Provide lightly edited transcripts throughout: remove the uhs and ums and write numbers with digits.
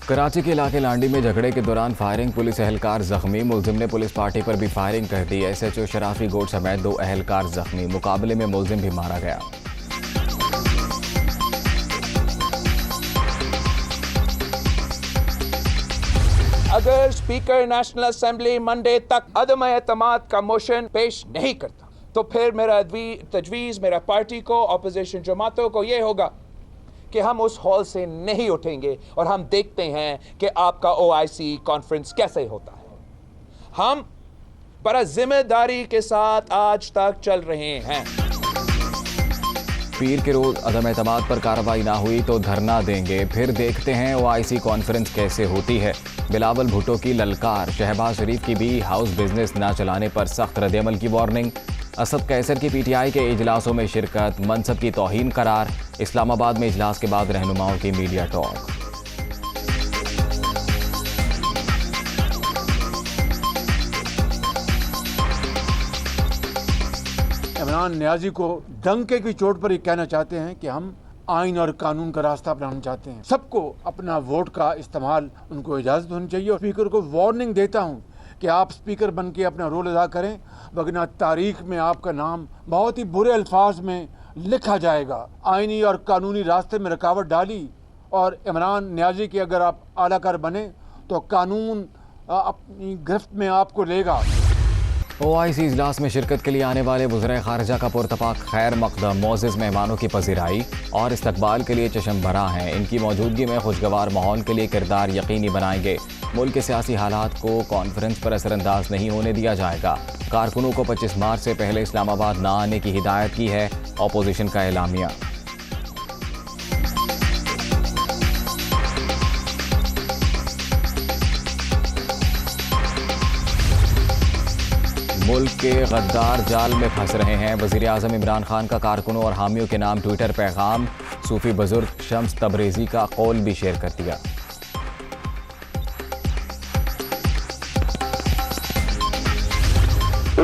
कराची के इलाके लांडी में झगड़े के दौरान फायरिंग, पुलिस एहलकार जख्मी। मुलजिम ने पुलिस पार्टी पर भी फायरिंग कर दी। SHO शराफी गोट समेत 2 एहलकार जख्मी। मुकाबले में मुलजिम भी मारा गया। अगर स्पीकर नेशनल असेंबली मंडे तक अदम एतमाद का मोशन पेश नहीं करता तो फिर मेरा तजवीज़ मेरा पार्टी को, अपोजिशन जमातों को ये होगा कि हम उस हॉल से नहीं उठेंगे और हम देखते हैं कि आपका OIC कॉन्फ्रेंस कैसे होता है। हम बड़ा जिम्मेदारी के साथ आज तक चल रहे हैं। पीर के रोज अदम एतमाद पर कार्रवाई ना हुई तो धरना देंगे, फिर देखते हैं OIC कॉन्फ्रेंस कैसे होती है। बिलावल भुट्टो की ललकार। शहबाज शरीफ की भी हाउस बिजनेस ना चलाने पर सख्त रद्द-ए-अमल की वार्निंग। असद कैसर की PTI के इजलासों में शिरकत, मनसब की तौहीन करार। इस्लामाबाद में इजलास के बाद रहनुमाओं की मीडिया टॉक। इमरान नियाजी को डंके की चोट पर ये कहना चाहते हैं कि हम आइन और कानून का रास्ता अपनाना चाहते हैं। सबको अपना वोट का इस्तेमाल उनको इजाज़त होनी चाहिए। और स्पीकर को वार्निंग देता हूं कि आप स्पीकर बन के अपना रोल अदा करें, वरना तारीख में आपका नाम बहुत ही बुरे अल्फाज में लिखा जाएगा। आइनी और कानूनी रास्ते में रुकावट डाली और इमरान नियाजी के अगर आप आलाकार बने तो कानून अपनी गिरफ्त में आपको लेगा। OIC इजलास में शिरकत के लिए आने वाले वज़ीर ख़ारिजा का पुरतपाक खैर मक़दम, मोअज़्ज़ज़ मेहमानों की पज़ीराई और इस्तकबाल के लिए चशम भरा हैं। इनकी मौजूदगी में खुशगवार माहौल के लिए किरदार यकीनी बनाएंगे। मुल्क के सियासी हालात को कॉन्फ्रेंस पर असरअंदाज नहीं होने दिया जाएगा। कारकुनों को 25 मार्च से पहले इस्लामाबाद ना आने की हिदायत की है अपोजिशन का एलामिया। मुल्क के गद्दार जाल में फंस रहे हैं। वज़ीर आज़म इमरान खान का कारकुनों और हामियों के नाम ट्विटर पैगाम। सूफी बुजुर्ग शम्स तबरेज़ी का कौल भी शेयर कर दिया।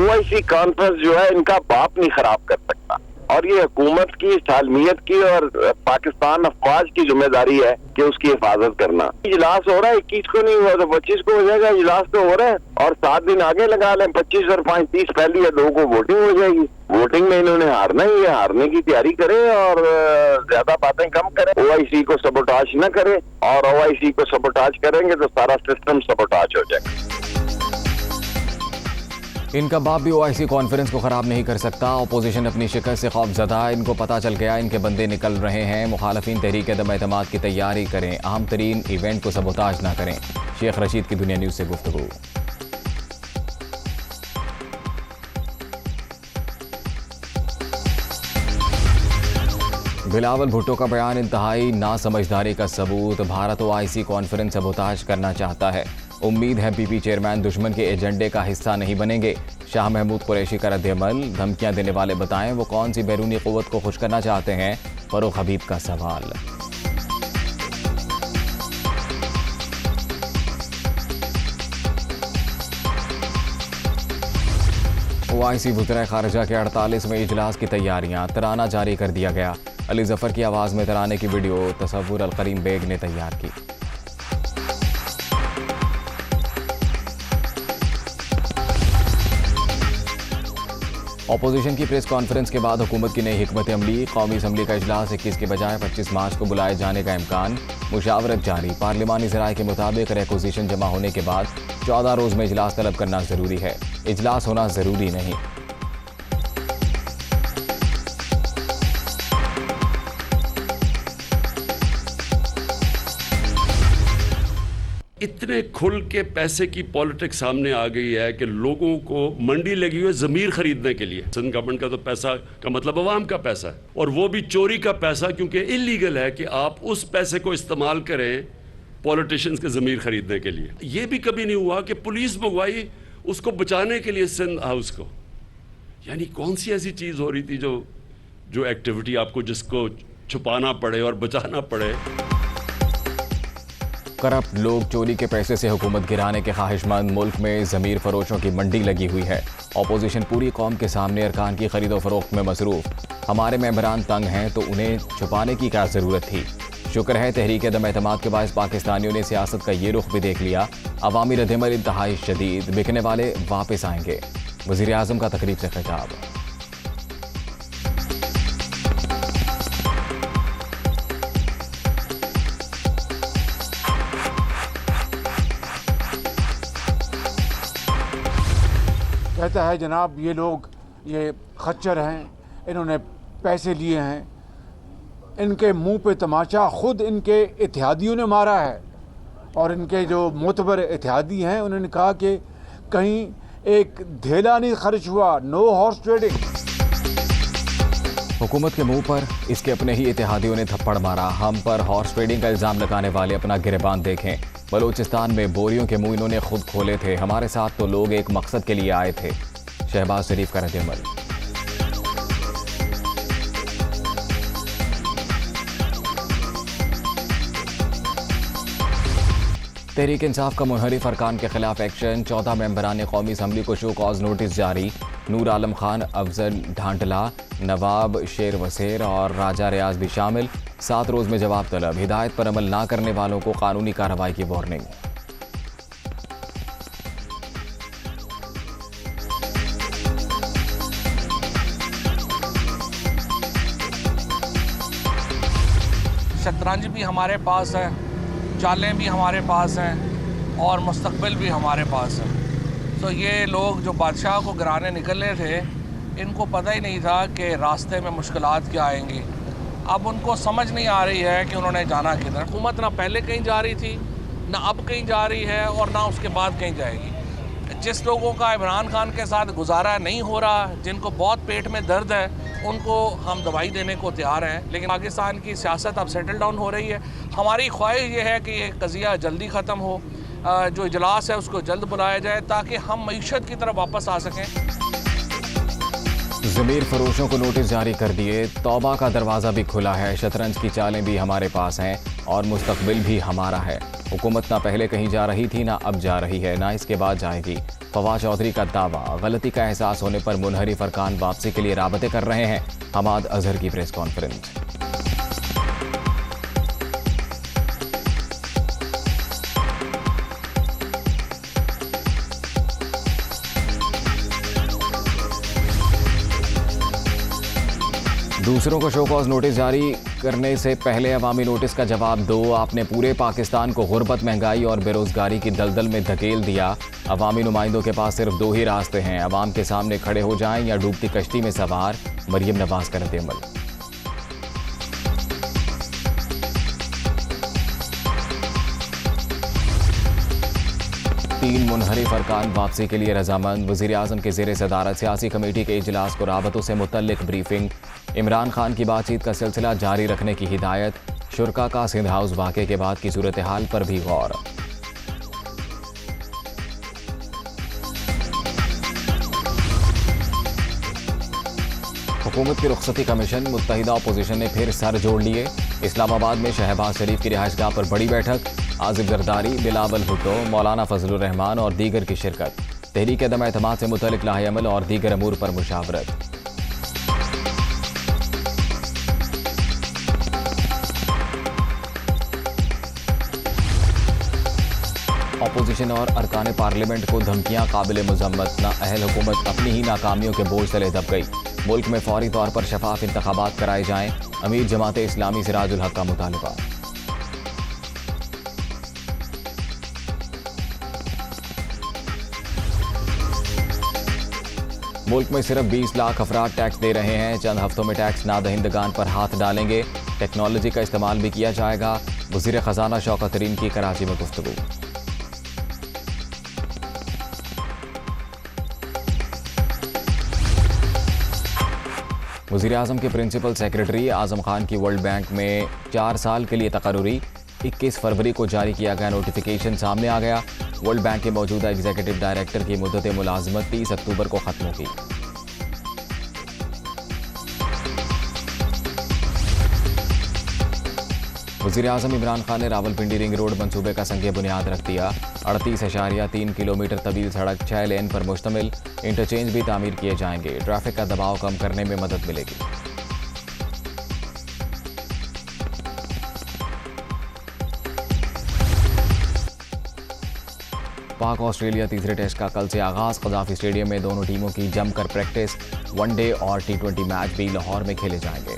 OIC कॉन्फ्रेंस जो है इनका बाप नहीं खराब कर सकता और ये हुकूमत की सालमियत की और पाकिस्तान अफवाज की जिम्मेदारी है कि उसकी हिफाजत करना। इजलास हो रहा है, 21 को नहीं हुआ तो 25 को हो जाएगा। इजलास तो हो रहा है और 7 दिन आगे लगा लें। 25 और 5 30 पहली या 2 को वोटिंग हो जाएगी। वोटिंग में इन्होंने हारना ही है, हारने की तैयारी करें और ज्यादा बातें कम करें। OIC को सबोटाज न करें और OIC को सबोटाज करेंगे तो सारा सिस्टम सबोटाज हो जाएगा। इनका बाप भी OIC कॉन्फ्रेंस को ख़राब नहीं कर सकता। अपोजिशन अपनी शिकस्त से खौफज़दा। इनको पता चल गया इनके बंदे निकल रहे हैं। मुखालफिन तहरीक अदम एतमाद की तैयारी करें, अहम तरीन इवेंट को सबोताज ना करें। शेख रशीद की दुनिया न्यूज़ से गुफ्तगू। बिलावल भुट्टो का बयान इंतहाई नासमझदारी का सबूत। भारत OIC कॉन्फ्रेंस सबोताज करना चाहता है। उम्मीद है PP चेयरमैन दुश्मन के एजेंडे का हिस्सा नहीं बनेंगे। शाह महमूद कुरैशी का रद्द-ए-अमल। धमकियां देने वाले बताएं वो कौन सी बैरूनी क़ुव्वत को खुश करना चाहते हैं। फरूख हबीब का सवाल। OIC वज़ीर ख़ारिजा के 48वें इजलास की तैयारियां। तराना जारी कर दिया गया। अली ज़फ़र की आवाज़ में तराने की वीडियो तसव्वुर अल-करीम बेग ने तैयार की। अपोजिशन की प्रेस कॉन्फ्रेंस के बाद हुकूमत की नई हिकमत अमली। कौमी असम्बली का इजलास 21 के बजाय 25 मार्च को बुलाए जाने का इम्कान। मुशावरत जारी। पार्लिमानी ज़राए के मुताबिक रिक्विजिशन जमा होने के बाद 14 रोज़ में इजलास तलब करना ज़रूरी है। इजलास होना ज़रूरी नहीं। इतने खुल के पैसे की पॉलिटिक्स सामने आ गई है कि लोगों को मंडी लगी हुई है ज़मीर खरीदने के लिए। सिंध गवर्नमेंट का तो पैसा का मतलब अवाम का पैसा है और वो भी चोरी का पैसा, क्योंकि इलीगल है कि आप उस पैसे को इस्तेमाल करें पॉलिटिशियंस के ज़मीर खरीदने के लिए। ये भी कभी नहीं हुआ कि पुलिस मंगवाई उसको बचाने के लिए सिंध हाउस को। यानी कौन सी ऐसी चीज़ हो रही थी जो एक्टिविटी आपको जिसको छुपाना पड़े और बचाना पड़े। करप्ट लोग चोरी के पैसे से हुकूमत गिराने के ख्वाहिशमंद। मुल्क में ज़मीर फरोशों की मंडी लगी हुई है। अपोजिशन पूरी कौम के सामने अरकान की खरीदो फरोख्त में मसरूफ। हमारे मेंबरान तंग हैं तो उन्हें छुपाने की क्या ज़रूरत थी। शुक्र है तहरीक अदम एतमाद के बायस पाकिस्तानियों ने सियासत का ये रुख भी देख लिया। अवामी रद्दमल इंतहाई शदीद, बिकने वाले वापस आएंगे। वज़ीर आज़म का तकरीब से खिताब। कहता है जनाब ये लोग ये खच्चर हैं, इन्होंने पैसे लिए हैं, इनके मुंह पे तमाचा खुद इनके इत्तेहादियों ने मारा है। और इनके जो मोतबर इत्तेहादी हैं उन्होंने कहा कि कहीं एक धेला नहीं खर्च हुआ, नो हॉर्स ट्रेडिंग। हुकूमत के मुंह पर इसके अपने ही इत्तेहादियों ने थप्पड़ मारा। हम पर हॉर्स ट्रेडिंग का इल्ज़ाम लगाने वाले अपना गिरेबान देखें। बलूचिस्तान में बोरियों के मुंह इन्होंने खुद खोले थे। हमारे साथ तो लोग एक मकसद के लिए आए थे। शहबाज शरीफ का रद्द-ए-अमल। तहरीक इंसाफ का मुनहरिफ अरकान के खिलाफ एक्शन। 14 मेंबरान कौमी असम्बली को शो कॉज नोटिस जारी। नूर आलम खान, अफजल ढांटला, नवाब शेर वसेर और राजा रियाज भी शामिल। 7 रोज में जवाब तलब। हिदायत पर अमल ना करने वालों को कानूनी कार्रवाई की वार्निंग। शतरंज भी हमारे पास है, चालें भी हमारे पास हैं और मुस्तकबिल भी हमारे पास है। तो ये लोग जो बादशाह को गिराने निकले थे, इनको पता ही नहीं था कि रास्ते में मुश्किलात क्या आएंगी। अब उनको समझ नहीं आ रही है कि उन्होंने जाना किधर। हुकूमत ना पहले कहीं जा रही थी, ना अब कहीं जा रही है और ना उसके बाद कहीं जाएगी। जिस लोगों का इमरान खान के साथ गुजारा नहीं हो रहा, जिनको बहुत पेट में दर्द है, उनको हम दवाई देने को तैयार हैं। लेकिन पाकिस्तान की सियासत अब सेटल डाउन हो रही है। हमारी ख्वाहिश ये है कि ये कज़िया जल्दी ख़त्म हो, जो इजलास है उसको जल्द बुलाया जाए ताकि हम मईशत की तरफ वापस आ सकें। ज़मीर फरोशों को नोटिस जारी कर दिए। तौबा का दरवाज़ा भी खुला है। शतरंज की चालें भी हमारे पास हैं और मुस्तकबिल भी हमारा है। हुकूमत ना पहले कहीं जा रही थी, ना अब जा रही है, ना इसके बाद जाएगी। फवाद चौधरी का दावा। गलती का एहसास होने पर मुनहरिफ अरकान वापसी के लिए राबते कर रहे हैं। हमाद अजहर की प्रेस कॉन्फ्रेंस। दूसरों को शो कॉज नोटिस जारी करने से पहले अवामी नोटिस का जवाब दो। आपने पूरे पाकिस्तान को गुर्बत, महंगाई और बेरोजगारी की दलदल में धकेल दिया। अवामी नुमाइंदों के पास सिर्फ 2 ही रास्ते हैं, अवाम के सामने खड़े हो जाएं या डूबती कश्ती में सवार। मरियम नवाज का रद्द-ए-अमल। तीन मुनहरिफ अरकान वापसी के लिए रजामंद। वज़ीर आज़म के ज़ेर सदारत सियासी कमेटी के इजलास को राबतों से मुतल्लिक ब्रीफिंग। इमरान खान की बातचीत का सिलसिला जारी रखने की हिदायत। शुरका का सिंध हाउस वाक़े के बाद की सूरत हाल पर भी गौर। हुकूमत की रुखसती कमीशन, मुत्तहिदा अपोजिशन ने फिर सर जोड़ लिए। इस्लामाबाद में शहबाज शरीफ की रिहाइशगाह पर बड़ी बैठक। आसिफ जरदारी, बिलावल भुट्टो, मौलाना फजलुर रहमान और दीगर की शिरकत। तहरीक अदम एतमाद से मुतल्लिक लाहे-अमल और दीगर अमूर पर मुशावरत। अपोजिशन और अरकान पार्लियामेंट को धमकियां काबिल मुजम्मत। नाअहल हुकूमत अपनी ही नाकामियों के बोझ तले दब गई। मुल्क में फौरी तौर पर शफाफ इंतखाबात कराए जाएं। अमीर जमाते इस्लामी सिराजुल हक का मुतालबा। मुल्क में सिर्फ 20 लाख अफराद टैक्स दे रहे हैं। चंद हफ्तों में टैक्स नादहिंदगान पर हाथ डालेंगे। टेक्नोलॉजी का इस्तेमाल भी किया जाएगा। वज़ीर ख़जाना शौकत तरीन की कराची में गुफ्तगू। वज़ीर आज़म के प्रिंसिपल सेक्रेटरी आज़म खान की वर्ल्ड बैंक में 4 साल के लिए तकर्रुरी। 21 फरवरी को जारी किया गया नोटिफिकेशन सामने आ गया। वर्ल्ड बैंक के मौजूदा एग्जीक्यूटिव डायरेक्टर की मुद्दत मुलाजमत 30 अक्टूबर को ख़त्म होगी। वज़ीर आज़म इमरान खान ने रावलपिंडी रिंग रोड मंसूबे का संग बुनियाद रख दिया। 38.3 किलोमीटर तवील सड़क 6 लेन पर मुश्तमिल। इंटरचेंज भी तामीर किए जाएंगे। ट्रैफिक का दबाव कम करने में मदद मिलेगी। पाक ऑस्ट्रेलिया तीसरे टेस्ट का कल से आगाज। कदाफी स्टेडियम में दोनों टीमों की जमकर प्रैक्टिस। वनडे और T20 मैच भी लाहौर में खेले जाएंगे।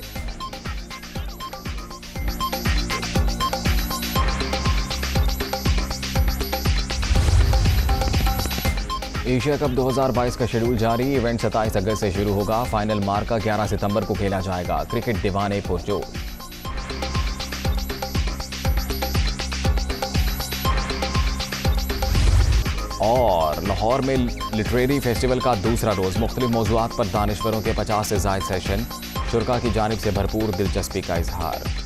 एशिया कप 2022 का शेड्यूल जारी। इवेंट 27 अगस्त से शुरू होगा। फाइनल मार्का 11 सितंबर को खेला जाएगा। क्रिकेट दीवाने पुरजोश। और लाहौर में लिटरेरी फेस्टिवल का दूसरा रोज। मुख्तलिफ मौज़ूआत पर दानिश्वरों के 50 से ज़ायद सेशन। शुरा की जानिब से भरपूर दिलचस्पी का इजहार।